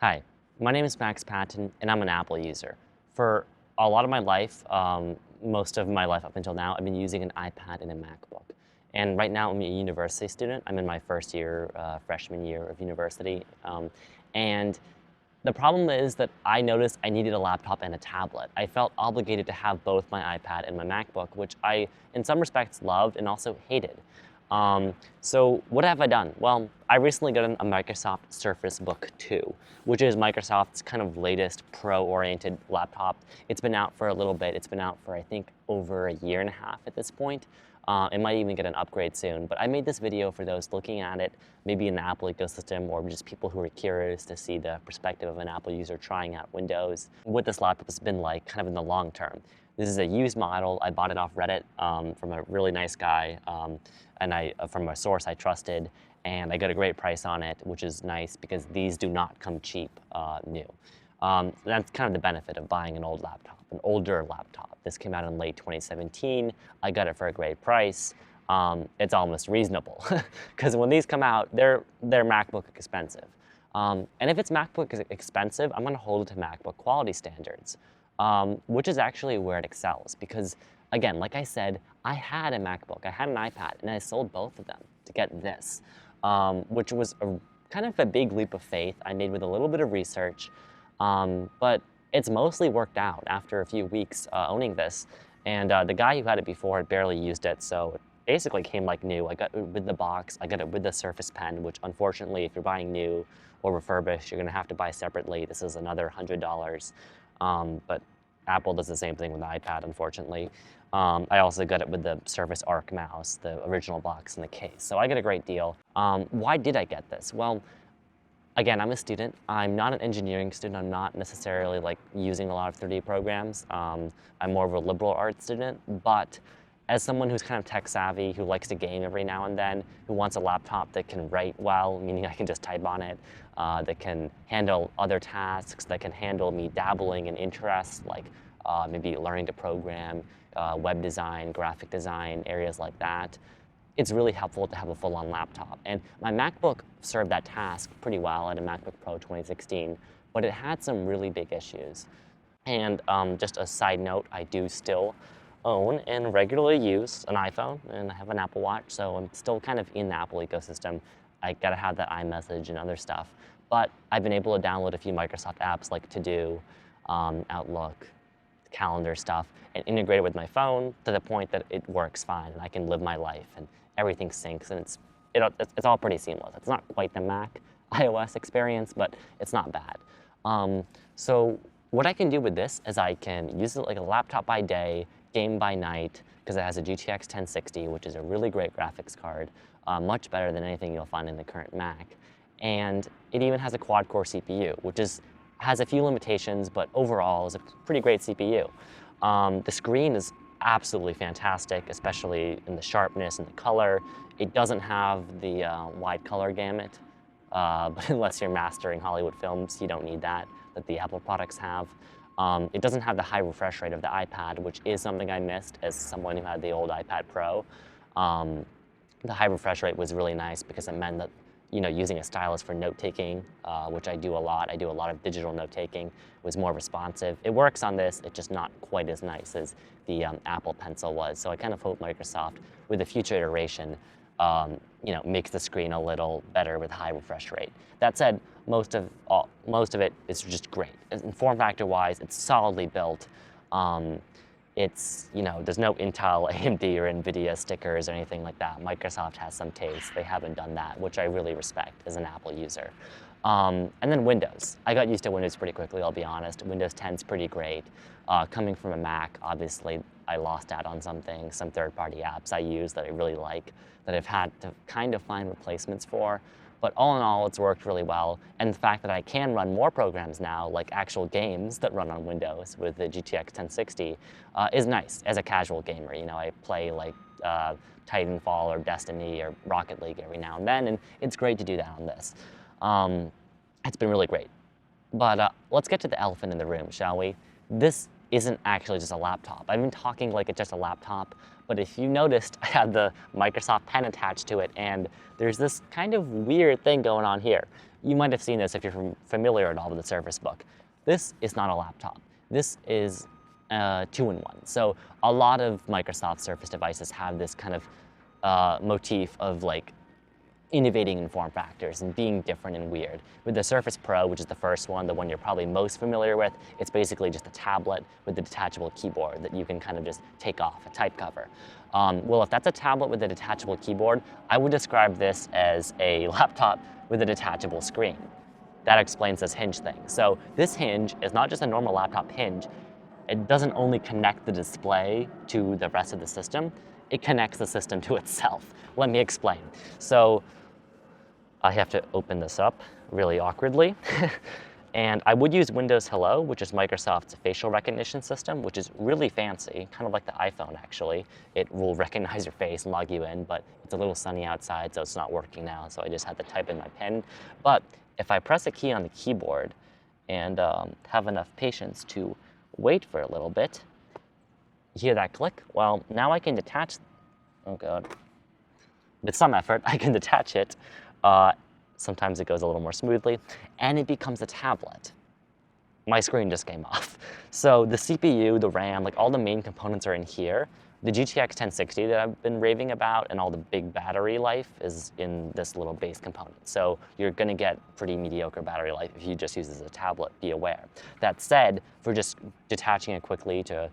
Hi, my name is Max Patton, and I'm an Apple user. For a lot of my life, most of my life up until now, I've been using an iPad and a MacBook. And right now, I'm a university student. I'm in my first year, freshman year of university. And the problem is that I noticed I needed a laptop and a tablet. I felt obligated to have both my iPad and my MacBook, which I, in some respects, loved and also hated. So what have I done? Well, I recently got a Microsoft Surface Book 2, which is Microsoft's kind of latest pro-oriented laptop. It's been out for a little bit. It's been out for, I think, over a year and a half at this point. It might even get an upgrade soon, but I made this video for those looking at it, maybe in the Apple ecosystem, or just people who are curious to see the perspective of an Apple user trying out Windows, what this laptop has been like kind of in the long term. This is a used model. I bought it off Reddit from a really nice guy, and from a source I trusted, and I got a great price on it, which is nice because these do not come cheap new. That's kind of the benefit of buying an old laptop, an older laptop. This came out in late 2017. I got it for a great price. It's almost reasonable because when these come out, they're MacBook expensive. And if it's MacBook expensive, I'm going to hold it to MacBook quality standards, which is actually where it excels. Because again, like I said, I had a MacBook, I had an iPad, and I sold both of them to get this, which was kind of a big leap of faith I made with a little bit of research. But it's mostly worked out after a few weeks owning this. And the guy who had it before had barely used it, so it basically came like new. I got it with the box, I got it with the Surface Pen, which unfortunately, if you're buying new or refurbished, you're gonna have to buy separately. This is another $100. But Apple does the same thing with the iPad, unfortunately. I also got it with the Surface Arc mouse, the original box in the case. So I get a great deal. Why did I get this? Well, again, I'm a student. I'm not an engineering student. I'm not necessarily like using a lot of 3D programs. I'm more of a liberal arts student, but as someone who's kind of tech savvy, who likes to game every now and then, who wants a laptop that can write well, meaning I can just type on it, that can handle other tasks, that can handle me dabbling in interests like maybe learning to program, web design, graphic design, areas like that. It's really helpful to have a full-on laptop. And my MacBook served that task pretty well at a MacBook Pro 2016, but it had some really big issues. And just a side note, I do still own and regularly use an iPhone, and I have an Apple Watch, so I'm still kind of in the Apple ecosystem. I gotta have that iMessage and other stuff. But I've been able to download a few Microsoft apps like To Do, Outlook, calendar stuff, and integrate it with my phone to the point that it works fine, and I can live my life, and everything syncs, and it's all pretty seamless. It's not quite the Mac iOS experience, but it's not bad. So what I can do with this is I can use it like a laptop by day, game by night, because it has a GTX 1060, which is a really great graphics card, much better than anything you'll find in the current Mac. And it even has a quad-core CPU, which has a few limitations, but overall is a pretty great CPU. The screen is absolutely fantastic, especially in the sharpness and the color. It doesn't have the wide color gamut, but unless you're mastering Hollywood films, you don't need that the Apple products have. It doesn't have the high refresh rate of the iPad, which is something I missed as someone who had the old iPad Pro. The high refresh rate was really nice because it meant that using a stylus for note-taking, which I do a lot. I do a lot of digital note-taking, was more responsive. It works on this, it's just not quite as nice as the Apple Pencil was. So I kind of hope Microsoft, with a future iteration, makes the screen a little better with high refresh rate. That said, most of it is just great. And form factor-wise, it's solidly built. There's no Intel, AMD, or NVIDIA stickers or anything like that. Microsoft has some taste. They haven't done that, which I really respect as an Apple user. And then Windows. I got used to Windows pretty quickly, I'll be honest. Windows 10 is pretty great. Coming from a Mac, obviously, I lost out on some third-party apps I use that I really like, that I've had to kind of find replacements for. But all in all, it's worked really well. And the fact that I can run more programs now, like actual games that run on Windows with the GTX 1060, is nice as a casual gamer. I play like Titanfall or Destiny or Rocket League every now and then, and it's great to do that on this. It's been really great. But let's get to the elephant in the room, shall we? This isn't actually just a laptop. I've been talking like it's just a laptop, but if you noticed, I had the Microsoft Pen attached to it, and there's this kind of weird thing going on here. you might have seen this if you're familiar at all with the Surface Book. This is not a laptop. This is a two-in-one. So a lot of Microsoft Surface devices have this kind of motif of like innovating in form factors and being different and weird. With the Surface Pro, which is the first one, the one you're probably most familiar with, it's basically just a tablet with a detachable keyboard that you can kind of just take off, a type cover. Well, if that's a tablet with a detachable keyboard, I would describe this as a laptop with a detachable screen. That explains this hinge thing. So this hinge is not just a normal laptop hinge. It doesn't only connect the display to the rest of the system, it connects the system to itself. Let me explain. So I have to open this up really awkwardly. And I would use Windows Hello, which is Microsoft's facial recognition system, which is really fancy, kind of like the iPhone actually. It will recognize your face and log you in, but it's a little sunny outside, so it's not working now, so I just had to type in my PIN. But if I press a key on the keyboard and have enough patience to wait for a little bit, you hear that click? Well, now I can detach, oh God. With some effort, I can detach it. Sometimes it goes a little more smoothly, and it becomes a tablet. My screen just came off. So the CPU, the RAM, like all the main components are in here. The GTX 1060 that I've been raving about and all the big battery life is in this little base component. So you're gonna get pretty mediocre battery life if you just use it as a tablet, be aware. That said, for just detaching it quickly to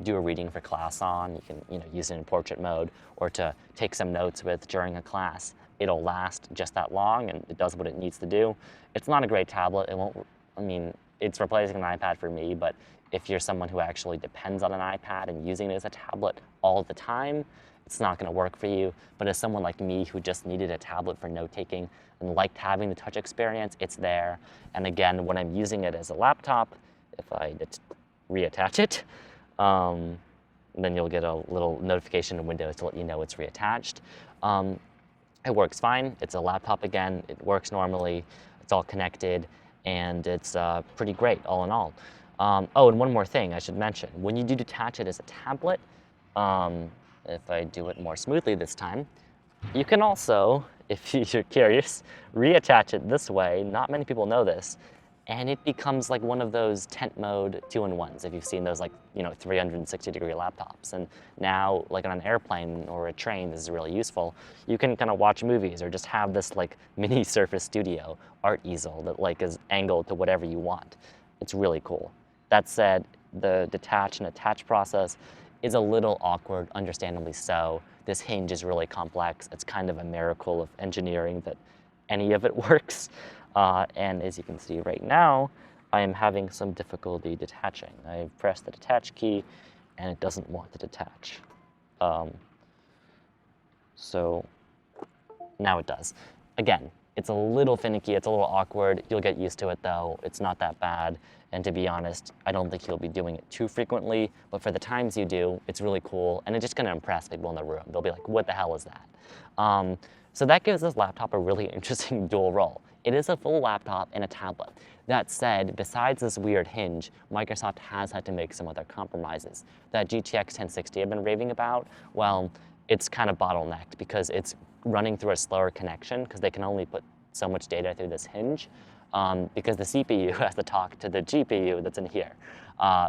do a reading for class on, you can use it in portrait mode, or to take some notes with during a class. It'll last just that long and it does what it needs to do. It's not a great tablet. It won't, I mean, it's replacing an iPad for me, but if you're someone who actually depends on an iPad and using it as a tablet all the time, it's not gonna work for you. But as someone like me who just needed a tablet for note-taking and liked having the touch experience, it's there. And again, when I'm using it as a laptop, if I reattach it, then you'll get a little notification in Windows to let you know it's reattached. It works fine. It's a laptop again. It works normally. It's all connected, and it's pretty great all in all. Oh, and one more thing I should mention. When you do detach it as a tablet, if I do it more smoothly this time, you can also, if you're curious, reattach it this way. Not many people know this. And it becomes like one of those tent mode two-in-ones, if you've seen those 360-degree laptops. And now, like on an airplane or a train, this is really useful. You can kind of watch movies or just have this like mini Surface Studio art easel that is angled to whatever you want. It's really cool. That said, the detach and attach process is a little awkward, understandably so. This hinge is really complex. It's kind of a miracle of engineering that any of it works. And as you can see right now, I am having some difficulty detaching. I've pressed the detach key and it doesn't want to detach. So now it does. Again, it's a little finicky, it's a little awkward. You'll get used to it though. It's not that bad. And to be honest, I don't think you'll be doing it too frequently, but for the times you do, it's really cool. And it's just gonna impress people in the room. They'll be like, what the hell is that? So that gives this laptop a really interesting dual role. It is a full laptop and a tablet. That said, besides this weird hinge, Microsoft has had to make some other compromises. That GTX 1060 I've been raving about, well, it's kind of bottlenecked because it's running through a slower connection because they can only put so much data through this hinge because the CPU has to talk to the GPU that's in here.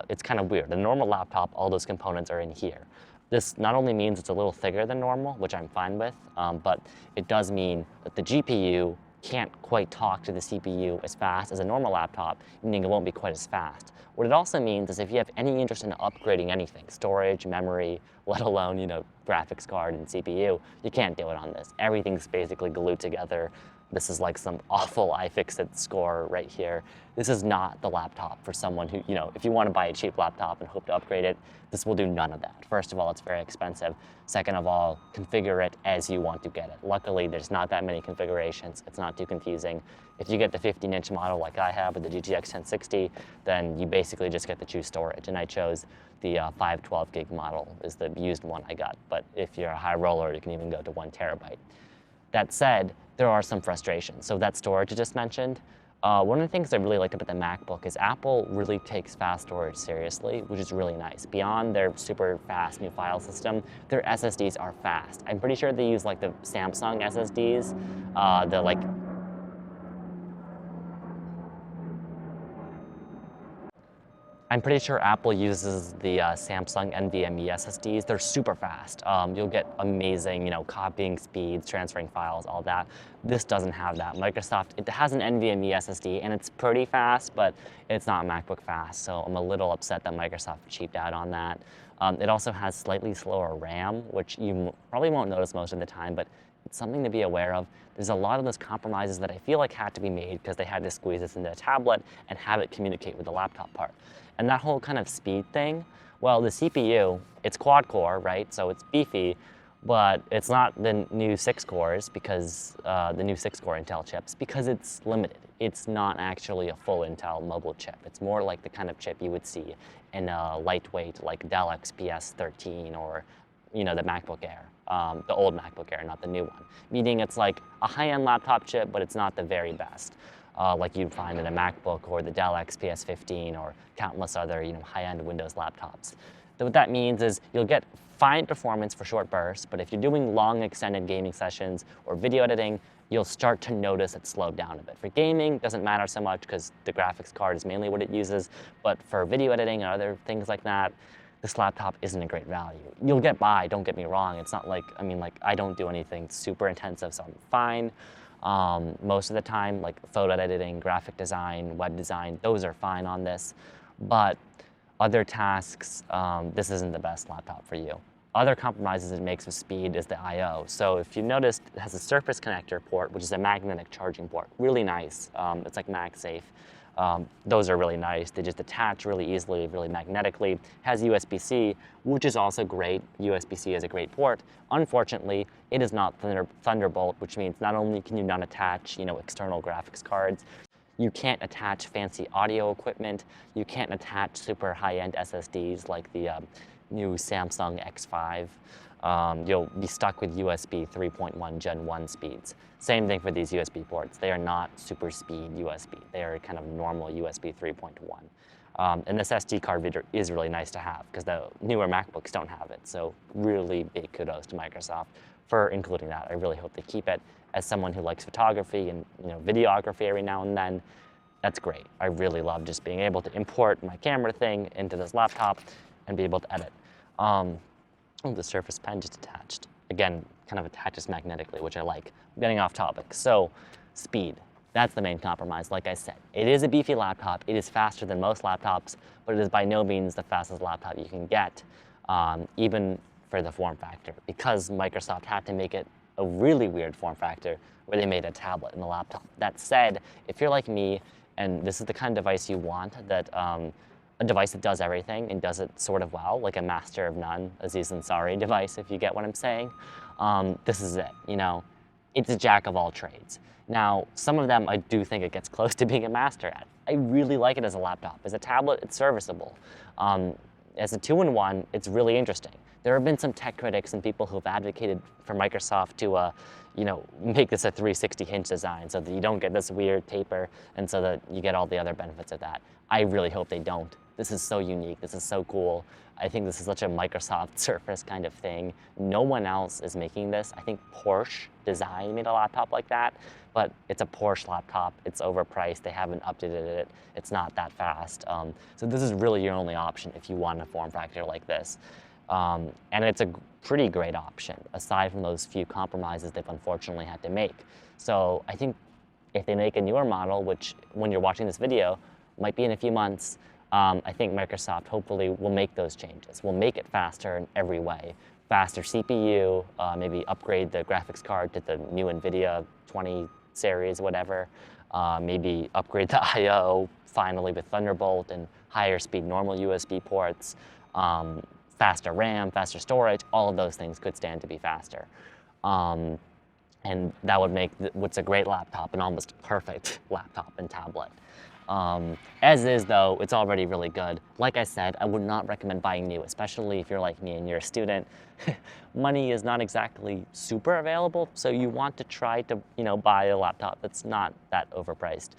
It's kind of weird. The normal laptop, all those components are in here. This not only means it's a little thicker than normal, which I'm fine with, but it does mean that the GPU can't quite talk to the CPU as fast as a normal laptop, meaning it won't be quite as fast. What it also means is if you have any interest in upgrading anything, storage, memory, let alone, graphics card and CPU, you can't do it on this. Everything's basically glued together. This is like some awful iFixit score right here. This is not the laptop for someone who, if you want to buy a cheap laptop and hope to upgrade it, this will do none of that. First of all, it's very expensive. Second of all, configure it as you want to get it. Luckily, there's not that many configurations. It's not too confusing. If you get the 15-inch model like I have with the GTX 1060, then you basically just get to choose storage. And I chose the 512 gig model is the used one I got. But if you're a high roller, you can even go to 1 terabyte. That said, there are some frustrations. So that storage I just mentioned, one of the things I really like about the MacBook is Apple really takes fast storage seriously, which is really nice. Beyond their super fast new file system, their SSDs are fast. I'm pretty sure they use the Samsung SSDs, I'm pretty sure Apple uses the Samsung NVMe SSDs. They're super fast. You'll get amazing, copying speeds, transferring files, all that. This doesn't have that. Microsoft, it has an NVMe SSD and it's pretty fast, but it's not MacBook fast. So I'm a little upset that Microsoft cheaped out on that. It also has slightly slower RAM, which you probably won't notice most of the time, but it's something to be aware of. There's a lot of those compromises that I feel like had to be made because they had to squeeze this into a tablet and have it communicate with the laptop part. And that whole kind of speed thing, well, the CPU, it's quad core, right? So it's beefy, but it's not the new 6 cores because the new 6-core Intel chips because it's limited. It's not actually a full Intel mobile chip. It's more like the kind of chip you would see in a lightweight like Dell XPS 13 or the MacBook Air, the old MacBook Air, not the new one. Meaning it's like a high-end laptop chip, but it's not the very best, like you'd find in a MacBook or the Dell XPS 15 or countless other high-end Windows laptops. What that means is you'll get fine performance for short bursts, but if you're doing long extended gaming sessions or video editing, you'll start to notice it slowed down a bit. For gaming, it doesn't matter so much because the graphics card is mainly what it uses, but for video editing and other things like that, this laptop isn't a great value. You'll get by, don't get me wrong. It's not like, I don't do anything super intensive, so I'm fine. Most of the time, like photo editing, graphic design, web design, those are fine on this. But other tasks, this isn't the best laptop for you. Other compromises it makes with speed is the I/O. So if you noticed, it has a Surface connector port, which is a magnetic charging port. Really nice. It's like MagSafe. Those are really nice. They just attach really easily, really magnetically. Has USB-C, which is also great. USB-C is a great port. Unfortunately, it is not Thunderbolt, which means not only can you not attach, external graphics cards, you can't attach fancy audio equipment. You can't attach super high-end SSDs like the new Samsung X5. You'll be stuck with USB 3.1 Gen 1 speeds. Same thing for these USB ports. They are not super speed USB. They are kind of normal USB 3.1. And this SD card reader is really nice to have because the newer MacBooks don't have it. So really big kudos to Microsoft for including that. I really hope they keep it. As someone who likes photography and videography every now and then, that's great. I really love just being able to import my camera thing into this laptop and be able to edit. Oh, the Surface Pen just attached. Again, kind of attaches magnetically, which I like. I'm getting off topic. So, speed. That's the main compromise, like I said. It is a beefy laptop. It is faster than most laptops, but it is by no means the fastest laptop you can get, even for the form factor, because Microsoft had to make it a really weird form factor where they made a tablet and a laptop. That said, if you're like me, and this is the kind of device you want, that a device that does everything and does it sort of well, like a master of none, Aziz Ansari device, if you get what I'm saying, this is it, It's a jack of all trades. Now, some of them I do think it gets close to being a master at. I really like it as a laptop. As a tablet, it's serviceable. As a two-in-one, it's really interesting. There have been some tech critics and people who've advocated for Microsoft to, make this a 360 hinge design so that you don't get this weird taper and so that you get all the other benefits of that. I really hope they don't. This is so unique. This is so cool. I think this is such a Microsoft Surface kind of thing. No one else is making this. I think Porsche Design made a laptop like that, but it's a Porsche laptop. It's overpriced. They haven't updated it. It's not that fast. So this is really your only option if you want a form factor like this. And it's a pretty great option, aside from those few compromises they've unfortunately had to make. So I think if they make a newer model, which when you're watching this video, might be in a few months, I think Microsoft hopefully will make those changes. Will make it faster in every way. Faster CPU, maybe upgrade the graphics card to the new NVIDIA 20 series, whatever. Maybe upgrade the I/O finally with Thunderbolt and higher speed normal USB ports. Faster RAM, faster storage, all of those things could stand to be faster. And that would make what's a great laptop an almost perfect laptop and tablet. As is, though, it's already really good. Like I said, I would not recommend buying new, especially if you're like me and you're a student. Money is not exactly super available, so you want to try to, buy a laptop that's not that overpriced.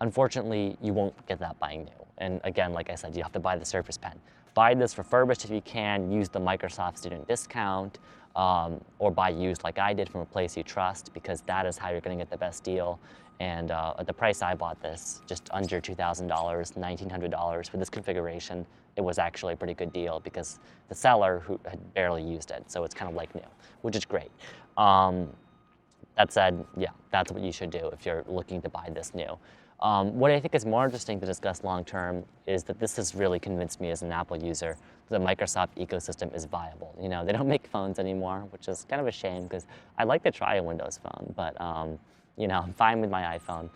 Unfortunately, you won't get that buying new. And again, like I said, you have to buy the Surface Pen. Buy this refurbished if you can, use the Microsoft student discount, or buy used like I did from a place you trust, because that is how you're gonna get the best deal. And at the price I bought this, just under $2,000, $1,900 for this configuration, it was actually a pretty good deal because the seller who had barely used it, so it's kind of like new, which is great. That said, yeah, that's what you should do if you're looking to buy this new. What I think is more interesting to discuss long term is that this has really convinced me as an Apple user that the Microsoft ecosystem is viable. You know, they don't make phones anymore, which is kind of a shame because I'd like to try a Windows phone, but you know, I'm fine with my iPhone.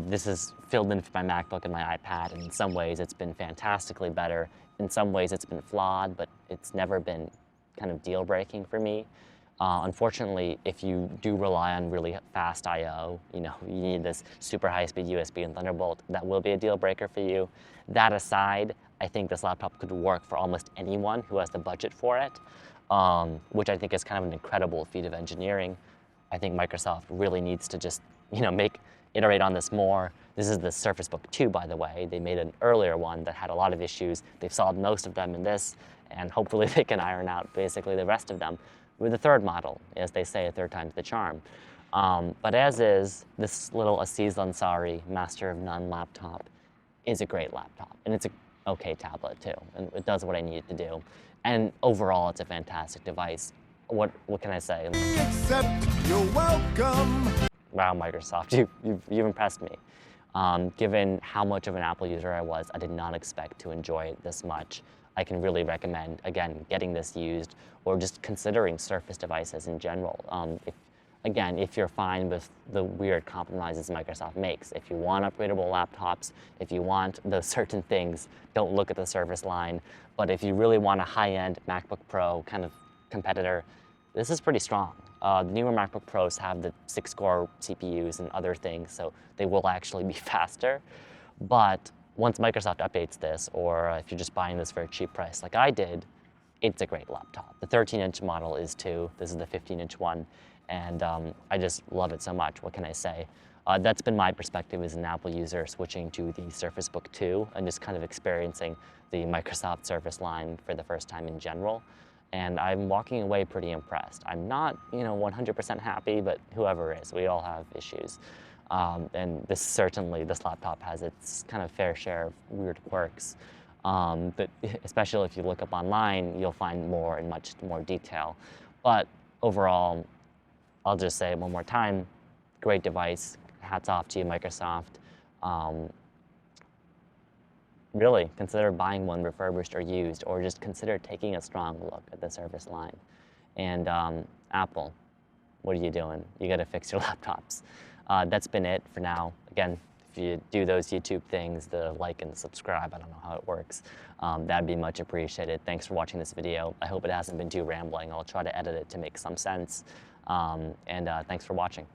This is filled in for my MacBook and my iPad, and in some ways it's been fantastically better. In some ways it's been flawed, but it's never been kind of deal-breaking for me. Unfortunately, if you do rely on really fast I/O, you know, you need this super high-speed USB and Thunderbolt, that will be a deal breaker for you. That aside, I think this laptop could work for almost anyone who has the budget for it, which I think is kind of an incredible feat of engineering. I think Microsoft really needs to just, you know, iterate on this more. This is the Surface Book 2, by the way. They made an earlier one that had a lot of issues. They've solved most of them in this, and hopefully they can iron out basically the rest of them with the third model. As they say, a third time's the charm. But as is, this little Aziz Ansari Master of None laptop is a great laptop, and it's an okay tablet too, and it does what I need it to do. And overall, it's a fantastic device. What can I say? Except you're welcome. Wow, Microsoft, you've impressed me. Given how much of an Apple user I was, I did not expect to enjoy it this much. I can really recommend, again, getting this used or just considering Surface devices in general. If you're fine with the weird compromises Microsoft makes, if you want upgradable laptops, if you want those certain things, don't look at the Surface line. But if you really want a high-end MacBook Pro kind of competitor, this is pretty strong. The newer MacBook Pros have the 6-core CPUs and other things, so they will actually be faster. But once Microsoft updates this, or if you're just buying this for a cheap price like I did, it's a great laptop. The 13-inch model is too. This is the 15-inch one, and I just love it so much. What can I say? That's been my perspective as an Apple user switching to the Surface Book 2 and just kind of experiencing the Microsoft Surface line for the first time in general. And I'm walking away pretty impressed. I'm not, 100% happy, but whoever is, we all have issues. And this laptop has its kind of fair share of weird quirks. But especially if you look up online, you'll find more in much more detail. But overall, I'll just say it one more time, great device. Hats off to you, Microsoft. Really, consider buying one refurbished or used, or just consider taking a strong look at the Surface line. And Apple, what are you doing? You gotta fix your laptops. That's been it for now. Again, if you do those YouTube things, the like and subscribe, I don't know how it works, that'd be much appreciated. Thanks for watching this video. I hope it hasn't been too rambling. I'll try to edit it to make some sense. Thanks for watching.